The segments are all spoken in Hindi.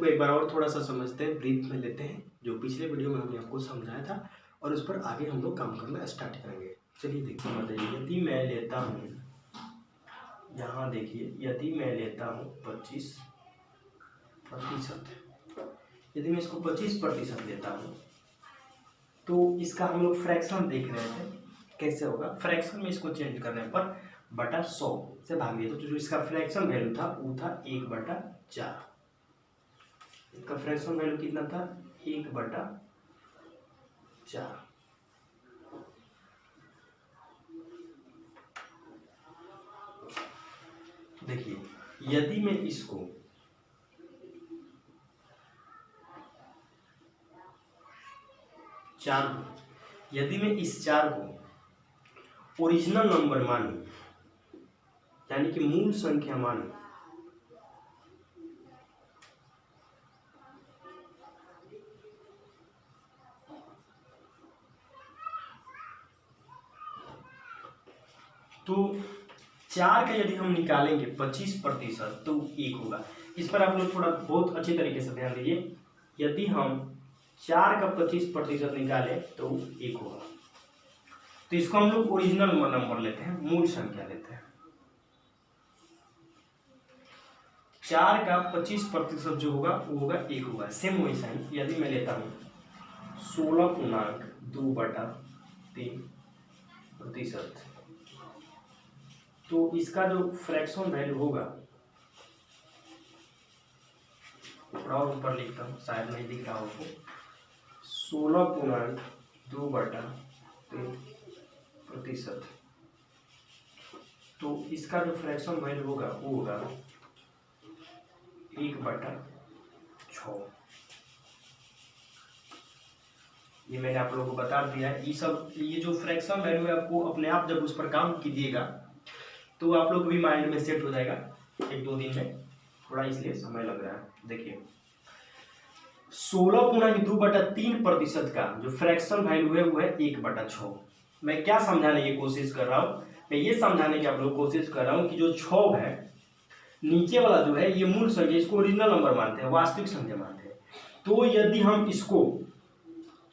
को एक बार और थोड़ा सा समझते हैं, ब्रीफ में लेते हैं, जो पिछले वीडियो में हमने आपको समझाया था, और उस पर आगे हम लोग काम करना स्टार्ट करेंगे। चलिए देखिए, बताइए, यदि मैं लेता हूँ, यहाँ देखिए, यदि मैं लेता हूँ 25%, यदि मैं इसको 25% लेता हूँ तो इसका हम लोग फ्रैक्शन देख रहे थे कैसे होगा। फ्रैक्शन में इसको चेंज करने पर बटा 100 से भागिए, तो जो इसका फ्रैक्शन वैल्यू था वो था 1/4। इसका फ्रैक्शन वैल्यू कितना था? 1/4। देखिए, यदि मैं इसको यदि मैं इस 4 को ओरिजिनल नंबर मानूं, यानी कि मूल संख्या मानूं, तो 4 का यदि हम निकालेंगे 25% तो 1 होगा। इस पर आप लोग थोड़ा बहुत अच्छी तरीके से ध्यान दीजिए। यदि हम 4 का 25% निकालें तो 1 होगा। तो इसको हम लोग ओरिजिनल नंबर लेते हैं, मूल संख्या लेते हैं। 4 का 25% जो होगा वो होगा 1 होगा। सेम वैसा ही यदि मैं लेता हूँ 16.2/3%, तो इसका जो फ्रैक्शन वैल्यू होगा, थोड़ा ऊपर लिखता हूँ, शायद नहीं दिख रहा हो, 16.2/3%, तो इसका जो फ्रैक्शन वैल्यू होगा वो होगा 1/6। ये मैंने आप लोगों को बता दिया है। ये जो फ्रैक्शन वैल्यू है, आपको अपने आप जब उस पर काम कीजिएगा तो आप लोग भी माइंड में सेट हो जाएगा 1-2 दिन में, थोड़ा इसलिए समय लग रहा है। देखिए, 16.2/3% का जो फ्रैक्शन वैल्यू है वो है 1/6। मैं क्या समझाने की कोशिश कर रहा हूँ? मैं ये समझाने की आप लोग कोशिश कर रहा हूँ कि जो 6 है, नीचे वाला जो है ये मूल संख्या, इसको ओरिजिनल नंबर मानते हैं, वास्तविक संख्या मानते हैं। तो यदि हम इसको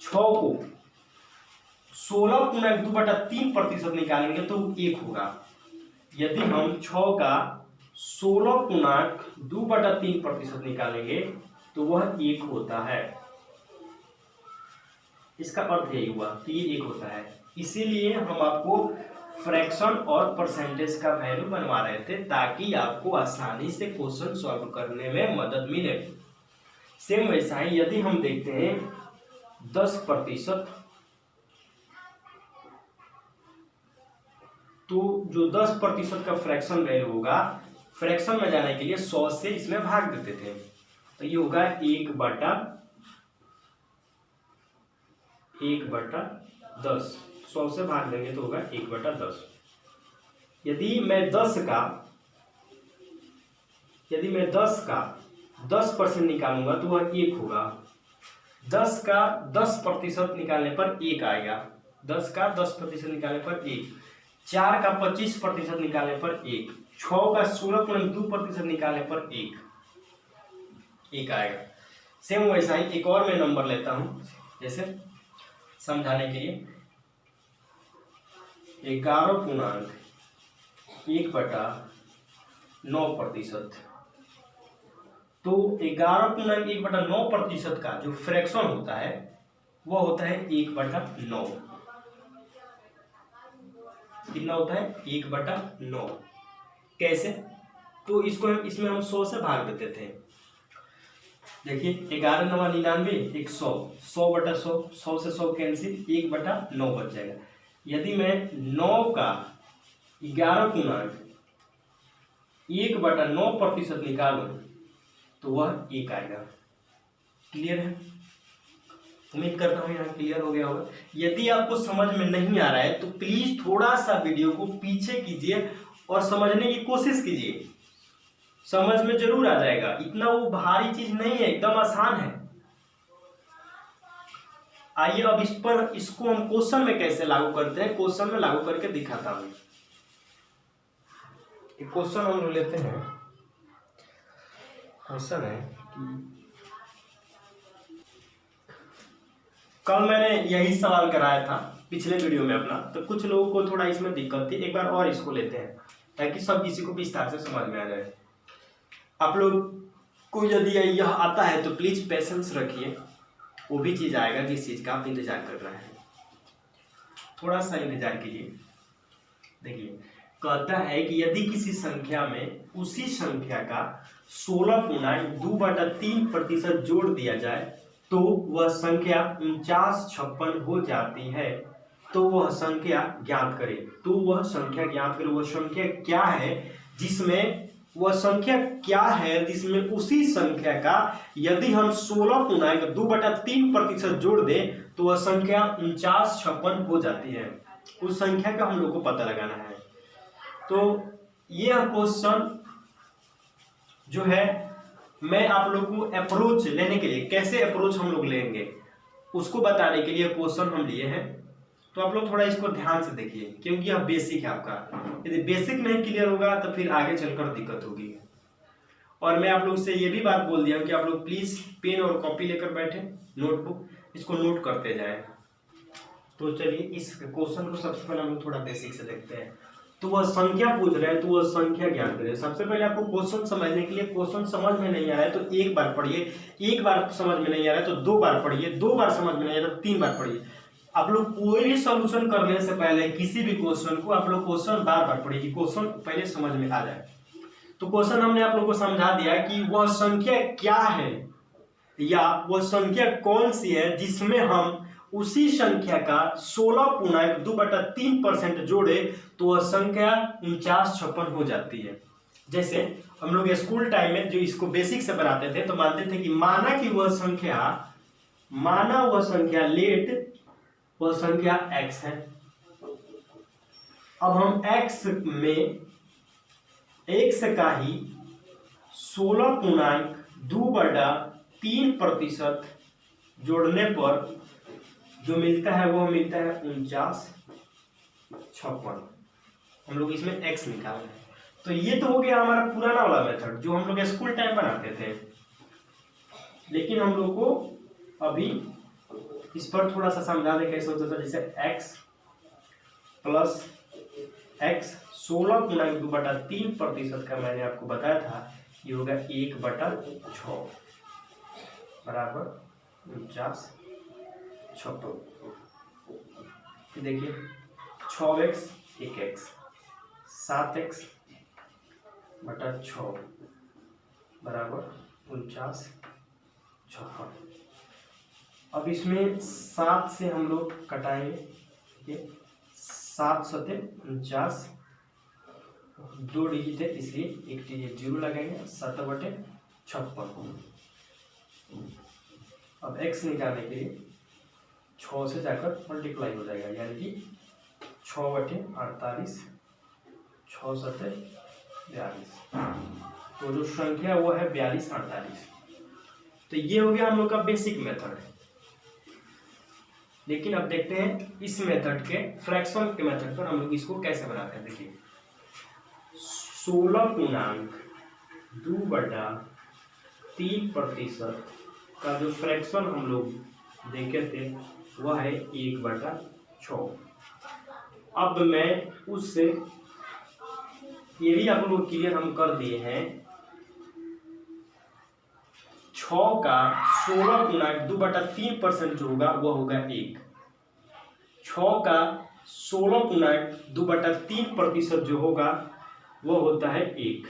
6 को 16.2/3% निकालेंगे तो 1 होगा। यदि हम 6 का 16.2/3% निकालेंगे तो वह 1 होता है। इसका अर्थ यही हुआ कि ये 1 होता है। इसीलिए हम आपको फ्रैक्शन और परसेंटेज का वैल्यू बनवा रहे थे, ताकि आपको आसानी से क्वेश्चन सॉल्व करने में मदद मिले। सेम वैसा ही यदि हम देखते हैं 10%, तो जो 10% का फ्रैक्शन वैल्यू होगा, फ्रैक्शन में जाने के लिए 100 से इसमें भाग देते थे, तो ये होगा 1/10। 100 से भाग देंगे तो होगा 1/10। यदि मैं 10 का 10% निकालूंगा तो वह 1 होगा। 10 का 10% निकालने पर 1 आएगा। 10 का 10% निकालने पर 1। 4 का 25% निकालने पर 1। 6 का 16.2% निकालने पर 1 आएगा। सेम वैसा ही एक और मैं नंबर लेता हूं, जैसे समझाने के लिए 11.1/9%। तो 11.1/9% का जो फ्रैक्शन होता है वो होता है 1/9। कितना होता है? 1/9। कैसे? तो इसमें हम 100 से भाग देते थे। देखिए, 11×9=99, 100, 100/100, 100 से 100 कैंसिल, 1/9 बच जाएगा। यदि मैं 9 का 11.1/9% निकालूं तो वह 1 आएगा। क्लियर है? उम्मीद करता हूं यहाँ क्लियर हो गया होगा। यदि आपको समझ में नहीं आ रहा है तो प्लीज थोड़ा सा वीडियो को पीछे कीजिए और समझने की कोशिश कीजिए, समझ में जरूर आ जाएगा। इतना वो भारी चीज नहीं है, एकदम आसान है। आइए अब इसको हम क्वेश्चन में कैसे लागू करते हैं, क्वेश्चन में लागू करके दिखाता हूं। क्वेश्चन हम लेते हैं। क्वेश्चन है कि कल मैंने यही सवाल कराया था पिछले वीडियो में अपना, तो कुछ लोगों को थोड़ा इसमें दिक्कत थी। एक बार और इसको लेते हैं ताकि सब किसी को विस्तार से समझ में आ जाए। आप लोग को यदि यह आता है तो प्लीज पेशेंस रखिए, वो भी चीज आएगा जिस चीज का आप इंतजार कर रहे हैं, थोड़ा सा इंतजार कीजिए। देखिए कहता है कि यदि किसी संख्या में उसी संख्या का 16.2/3% जोड़ दिया जाए तो वह संख्या 4956 हो जाती है। तो वह संख्या ज्ञात करे। तो वह संख्या ज्ञात करे, वह संख्या क्या है जिसमें उसी संख्या का यदि हम 16.2/3% जोड़ दें तो वह संख्या 4956 हो जाती है। उस संख्या का हम लोग को पता लगाना है। तो यह क्वेश्चन जो है मैं आप लोग को अप्रोच लेने के लिए, कैसे अप्रोच हम लोग लेंगे उसको बताने के लिए क्वेश्चन हम लिए हैं। तो आप लोग थोड़ा इसको ध्यान से देखिए क्योंकि यह बेसिक है आपका। यदि बेसिक नहीं क्लियर होगा तो फिर आगे चलकर दिक्कत होगी। और मैं आप लोग से ये भी बात बोल दिया कि आप लोग प्लीज पेन और कॉपी लेकर बैठे, नोटबुक, इसको नोट करते जाएं। तो चलिए इस क्वेश्चन को सबसे पहले हम लोग थोड़ा बेसिक से देखते हैं। तो वह संख्या पूछ रहे हैं तो वह संख्या ज्ञात करें। सबसे पहले आपको क्वेश्चन समझने के लिए, क्वेश्चन समझ में नहीं आ रहा है तो एक बार पढ़िए, एक बार समझ में नहीं आ रहा है तो दो बार पढ़िए, दो बार समझ में नहीं आ रहा तो तीन बार पढ़िए। आप लोग कोई भी सॉल्यूशन करने से पहले किसी भी क्वेश्चन को आप लोग क्वेश्चन बार बार पढ़िए कि क्वेश्चन पहले समझ में आ जाए। तो क्वेश्चन हमने आप लोग को समझा दिया कि वह संख्या क्या है या वह संख्या कौन सी है जिसमें हम उसी संख्या का 16.2/3% जोड़े तो वह संख्या 4956 हो जाती है। जैसे हम लोग स्कूल टाइम में जो इसको बेसिक से बनाते थे तो मानते थे कि माना वह संख्या x है। अब हम x में x का ही 16.2/3% जोड़ने पर जो मिलता है वह मिलता है 4956। हम लोग इसमें x निकाल रहे हैं। तो ये तो हो गया हमारा पुराना वाला मेथड जो हम लोग स्कूल टाइम बनाते थे। लेकिन हम लोग को अभी इस पर थोड़ा सा समझा दे कैसे होता था। जैसे x प्लस x 16.2/3% का मैंने आपको बताया था, ये होगा 1/6 बराबर 4956। देखिए 6x 1x 7x/6 बराबर 4956। अब इसमें 7 से हम लोग कटाएंगे, 7 सते 49, 2 डिजिट है इसलिए एक डिजिट 0 लगाएंगे, 7/56। अब x निकालने के लिए 6 से जाकर मल्टीप्लाई हो जाएगा, यानी कि 6/48, 6 सते 42। तो जो संख्या वो है 4248। तो ये हो गया हम लोग का बेसिक मेथड। लेकिन अब देखते हैं इस मेथड के फ्रैक्शन के मेथड पर हम लोग इसको कैसे बनाते हैं। देखिए 16.2/3% का जो फ्रैक्शन हम लोग देखे थे वह है 1/6। अब मैं उससे ये भी आप लोग क्लियर हम कर दिए हैं। 6 का 16.2/3% जो होगा वह होगा 1। 6 का 16.2/3% जो होगा वह होता है 1।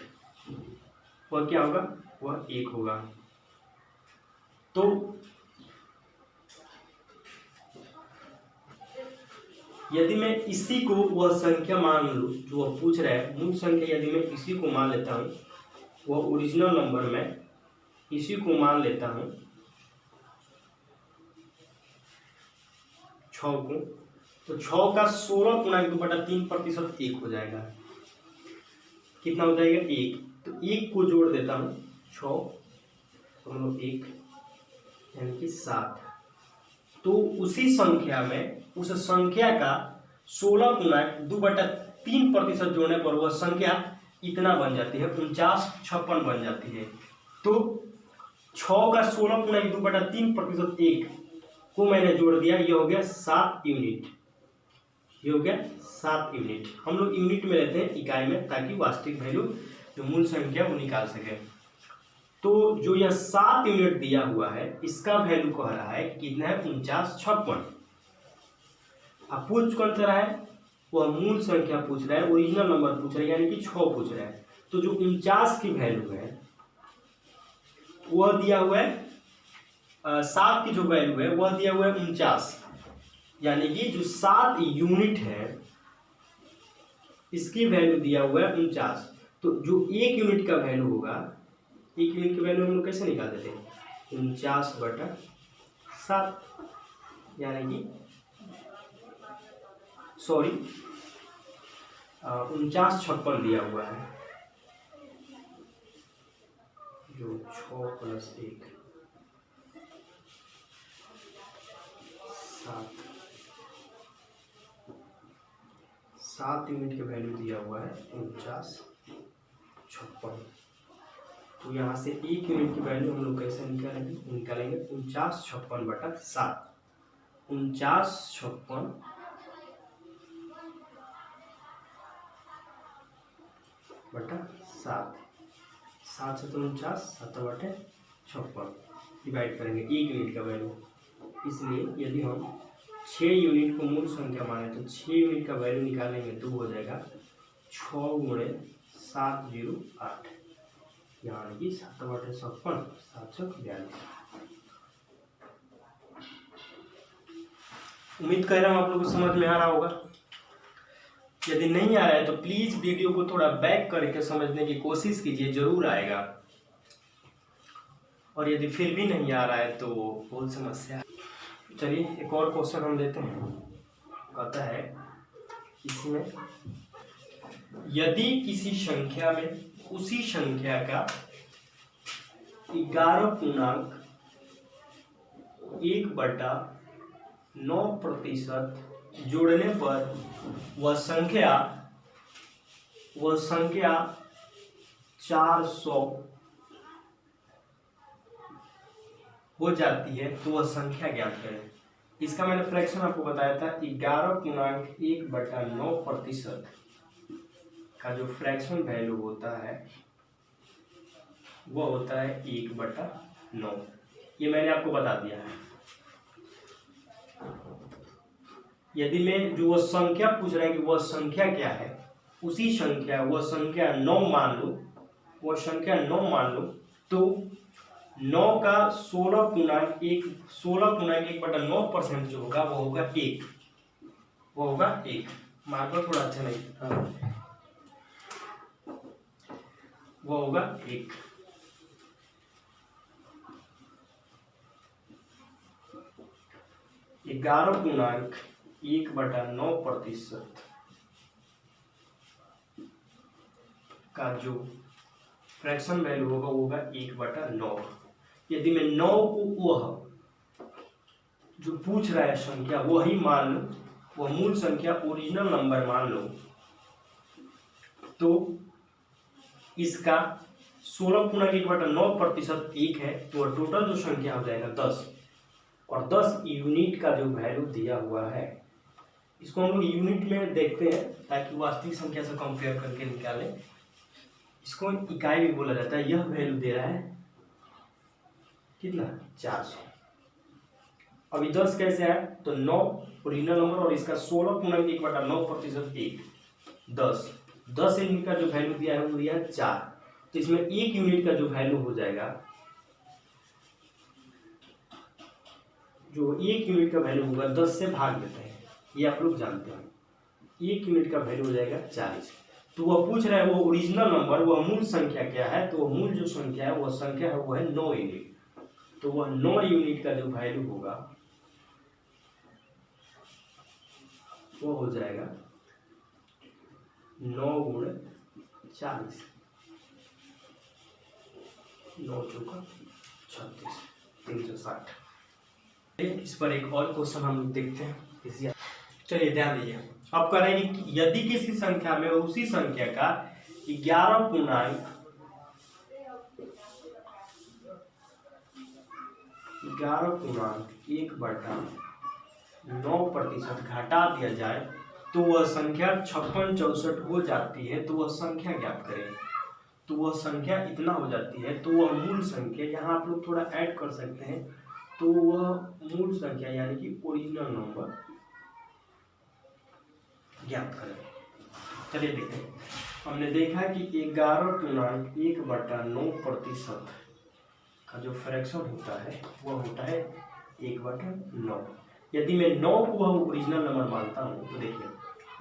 वह क्या होगा? वह 1 होगा। तो यदि मैं इसी को वह संख्या मान लूं जो वह पूछ रहा है, मूल संख्या यदि मैं इसी को मान लेता हूं, वह ओरिजिनल नंबर में इसी को मान लेता हूं 6 को, तो 6 का 16.2/3% 1 हो जाएगा। कितना हो जाएगा? 1। तो 1 को जोड़ देता हूं 6 तो 1 यानी कि 7। तो उसी संख्या में उस संख्या का 16.2/3% जोड़ने पर वह संख्या इतना बन जाती है, 4956 बन जाती है। तो 6 का 16.2/3% 1 को मैंने जोड़ दिया, ये हो गया 7 यूनिट, ये हो गया 7 यूनिट। हम लोग यूनिट में लेते हैं, इकाई में, ताकि वास्तविक वैल्यू जो मूल संख्या वो निकाल सके। तो जो यह 7 यूनिट दिया हुआ है, इसका वैल्यू कह रहा है कितना है, 4956। अब पूछ कौन सा रहा है, वह मूल संख्या पूछ रहा है, ओरिजिनल नंबर पूछ रहा है, यानी कि 6 पूछ रहा है। तो जो 49 की वैल्यू है वह दिया हुआ है, 7 की जो वैल्यू है वह दिया हुआ है 49, यानी कि जो 7 यूनिट है इसकी वैल्यू दिया हुआ है 49। तो जो 1 यूनिट का वैल्यू होगा, 1 यूनिट की वैल्यू हम लोग कैसे निकाल देते हैं, 49/7, यानी कि 4956 दिया हुआ है, जो 6 + 1 7 यूनिट का वैल्यू दिया हुआ है 4956। तो यहाँ से 1 यूनिट की वैल्यू हम लोग कैसे निकालेंगे, 4956/7, 4956/7, 7 से 49, 7/56 डिवाइड करेंगे 1 यूनिट का वैल्यू। इसलिए यदि हम 6 यूनिट को मूल संख्या माने तो 6 यूनिट का वैल्यू निकालेंगे तो हो जाएगा 6 × 708, यानी कि 7/56, 742। उम्मीद कर रहा हूँ आप लोगों को समझ में आ रहा होगा। यदि नहीं आ रहा है तो प्लीज वीडियो को थोड़ा बैक करके समझने की कोशिश कीजिए, जरूर आएगा। और यदि फिर भी नहीं आ रहा है तो बहुत समस्या है। चलिए एक और क्वेश्चन हम लेते हैं। कहता है इसमें, यदि किसी संख्या में उसी संख्या का 11.1/9% जोड़ने पर वह संख्या 400 हो जाती है, तो वह संख्या ज्ञात करें। इसका मैंने फ्रैक्शन आपको बताया था, 11.1/9% का जो फ्रैक्शन वैल्यू होता है वह होता है 1/9। ये मैंने आपको बता दिया है। यदि मैं जो वह संख्या पूछ रहा है कि वह संख्या क्या है, उसी संख्या, वह संख्या 9 मान लो, वह संख्या 9 मान लो, तो 9 का 16.1/9% जो होगा वो होगा 1, वो होगा 1। मार्कर थोड़ा अच्छा नहीं, वो होगा 1। ग्यारह 1/9% का जो फ्रैक्शन वैल्यू होगा वो होगा 1/9। यदि मैं 9 को वह जो पूछ रहा है संख्या वही मान लो, वह मूल संख्या ओरिजिनल नंबर मान लो, तो इसका 16.1/9% 1 है, तो टोटल जो संख्या हो जाएगा 10। और 10 यूनिट का जो वैल्यू दिया हुआ है, इसको हम लोग यूनिट में देखते हैं ताकि वास्तविक संख्या से कंपेयर करके निकालें। इसको इकाई भी बोला जाता है। यह वैल्यू दे रहा है कितना, 400। अभी 10 कैसे आया, तो 9 ओरिजिनल नंबर और इसका 16.1/9% 1, 10 यूनिट का जो वैल्यू दिया है वो दिया है 4। तो इसमें 1 यूनिट का जो वैल्यू हो जाएगा, जो 1 यूनिट का वैल्यू होगा 10 से भाग देते हैं, ये आप लोग जानते हैं। 1 यूनिट का वैल्यू हो जाएगा 40। तो वह पूछ रहा है वो ओरिजिनल नंबर, वह मूल संख्या क्या है, तो वह मूल जो संख्या है वह संख्या है वो है 9 यूनिट। तो वह 9 यूनिट का जो वैल्यू होगा वो हो जाएगा 9 × 40, 9 × 36, 360। इस पर एक और क्वेश्चन हम लोग देखते हैं। चलिए ध्यान दीजिए। अब करेंगे कि यदि किसी संख्या में उसी संख्या का 11.1 11.1/9% घटा दिया जाए तो वह संख्या 5664 हो जाती है, तो वह संख्या ज्ञात करें। तो वह संख्या इतना हो जाती है, तो वह मूल संख्या, यहाँ आप लोग थोड़ा ऐड कर सकते हैं, तो वह मूल संख्या यानी कि ओरिजिनल नंबर ज्ञात करें। चलिए देखते हैं। हमने देखा कि 11.1/9% का जो फ्रैक्शन होता है वह होता है 1/9। यदि मैं 9 को वह ओरिजिनल नंबर मानता हूँ तो देखिए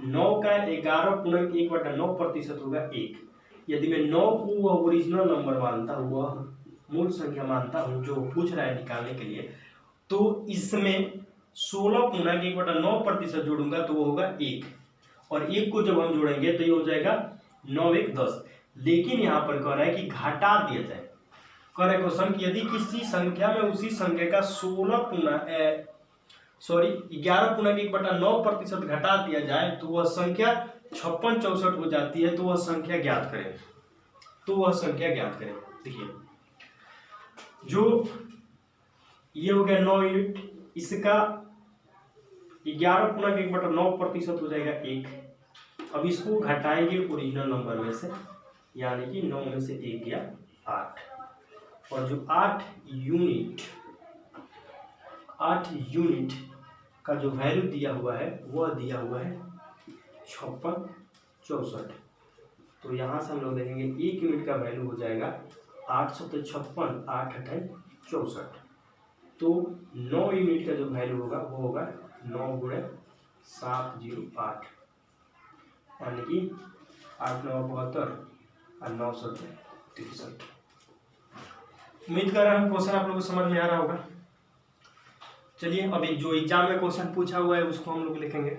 9 का 11.1/9% होगा 1। यदि मैं 9 को वह ओरिजिनल नंबर मानता हूँ, वह मूल संख्या मानता हूँ जो पूछ रहा है निकालने के लिए, तो इसमें 16.1/9% जोड़ूंगा तो वो होगा 1, और 1 को जब हम जोड़ेंगे तो ये हो जाएगा 9 1 10। लेकिन यहाँ पर कह रहा है कि घटा दिया जाए। कह रहा है क्वेश्चन कि यदि किसी संख्या में उसी संख्या का 11.1/9% घटा दिया जाए तो वह संख्या 5664 हो जाती है, तो वह संख्या ज्ञात करें। देखिए जो ये हो गया 9 यूनिट, इसका 11.1/9% हो जाएगा 1। अब इसको घटाएंगे ओरिजिनल नंबर में से, यानी कि 9 में से 1 गया 8, और जो 8 यूनिट का जो वैल्यू दिया हुआ है वह दिया हुआ है 5664। तो यहाँ से हम लोग देखेंगे 1 यूनिट का वैल्यू हो जाएगा 856, 8 8 64। तो 9 यूनिट का जो वैल्यू होगा वो होगा 9 × 708, यानी कि 8 9 72 और 9 7 63। उम्मीद कर रहा हूँ क्वेश्चन आप लोगों को समझ में आ रहा होगा। चलिए अभी जो एग्जाम में क्वेश्चन पूछा हुआ है उसको हम लोग लिखेंगे।